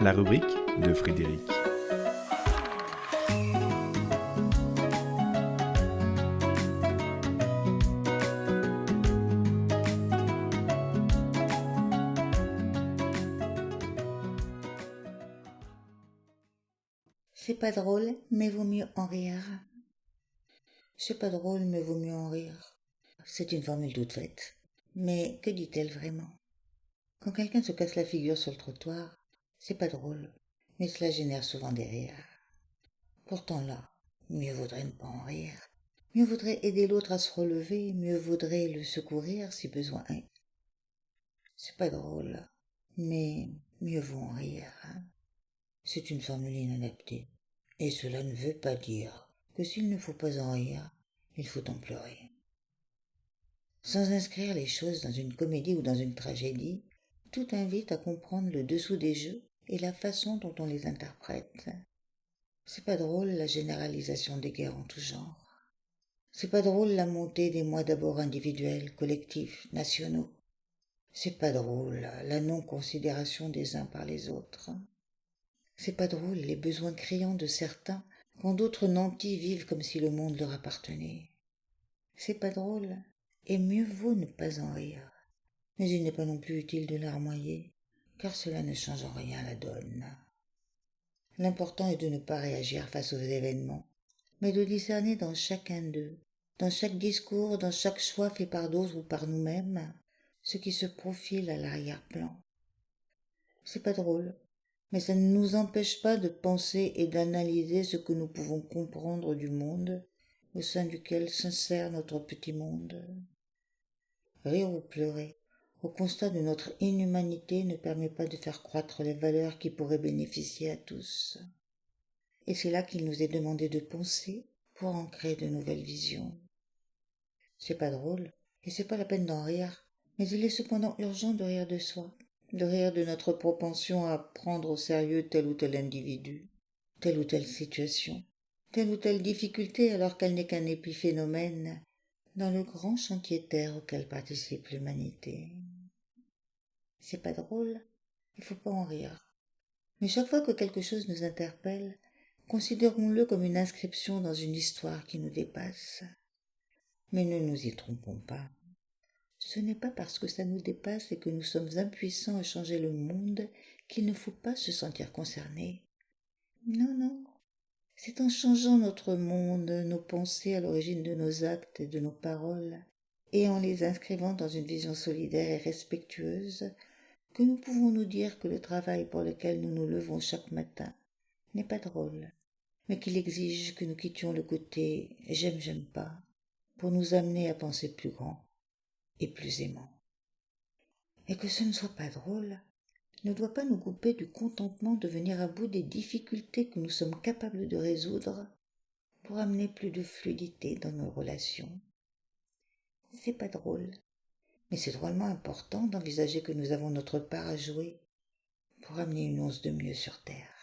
La rubrique de Frédéric. C'est pas drôle, mais vaut mieux en rire. C'est pas drôle, mais vaut mieux en rire. C'est une formule toute faite. Mais que dit-elle vraiment? Quand quelqu'un se casse la figure sur le trottoir, c'est pas drôle, mais cela génère souvent des rires. Pourtant là, mieux vaudrait ne pas en rire. Mieux vaudrait aider l'autre à se relever, mieux vaudrait le secourir si besoin est. C'est pas drôle, mais mieux vaut en rire. C'est une formule inadaptée. Et cela ne veut pas dire que s'il ne faut pas en rire, il faut en pleurer. Sans inscrire les choses dans une comédie ou dans une tragédie, tout invite à comprendre le dessous des jeux et la façon dont on les interprète. C'est pas drôle la généralisation des guerres en tout genre. C'est pas drôle la montée des moi d'abord individuels, collectifs, nationaux. C'est pas drôle la non-considération des uns par les autres. C'est pas drôle les besoins criants de certains quand d'autres nantis vivent comme si le monde leur appartenait. C'est pas drôle, et mieux vaut ne pas en rire. Mais il n'est pas non plus utile de larmoyer, car cela ne change en rien la donne. L'important est de ne pas réagir face aux événements, mais de discerner dans chacun d'eux, dans chaque discours, dans chaque choix fait par d'autres ou par nous-mêmes, ce qui se profile à l'arrière-plan. C'est pas drôle, mais ça ne nous empêche pas de penser et d'analyser ce que nous pouvons comprendre du monde au sein duquel s'insère notre petit monde. Rire ou pleurer, au constat de notre inhumanité, ne permet pas de faire croître les valeurs qui pourraient bénéficier à tous. Et c'est là qu'il nous est demandé de penser pour en créer de nouvelles visions. C'est pas drôle, et c'est pas la peine d'en rire, mais il est cependant urgent de rire de soi, de rire de notre propension à prendre au sérieux tel ou tel individu, telle ou telle situation, telle ou telle difficulté alors qu'elle n'est qu'un épiphénomène dans le grand chantier terre auquel participe l'humanité. C'est pas drôle, il faut pas en rire. Mais chaque fois que quelque chose nous interpelle, considérons-le comme une inscription dans une histoire qui nous dépasse. Mais ne nous y trompons pas. Ce n'est pas parce que ça nous dépasse et que nous sommes impuissants à changer le monde qu'il ne faut pas se sentir concerné. Non, non. C'est en changeant notre monde, nos pensées à l'origine de nos actes et de nos paroles, et en les inscrivant dans une vision solidaire et respectueuse, que nous pouvons nous dire que le travail pour lequel nous nous levons chaque matin n'est pas drôle, mais qu'il exige que nous quittions le côté j'aime pas pour nous amener à penser plus grand et plus aimant. Et que ce ne soit pas drôle ne doit pas nous couper du contentement de venir à bout des difficultés que nous sommes capables de résoudre pour amener plus de fluidité dans nos relations. C'est pas drôle, mais c'est drôlement important d'envisager que nous avons notre part à jouer pour amener une once de mieux sur Terre.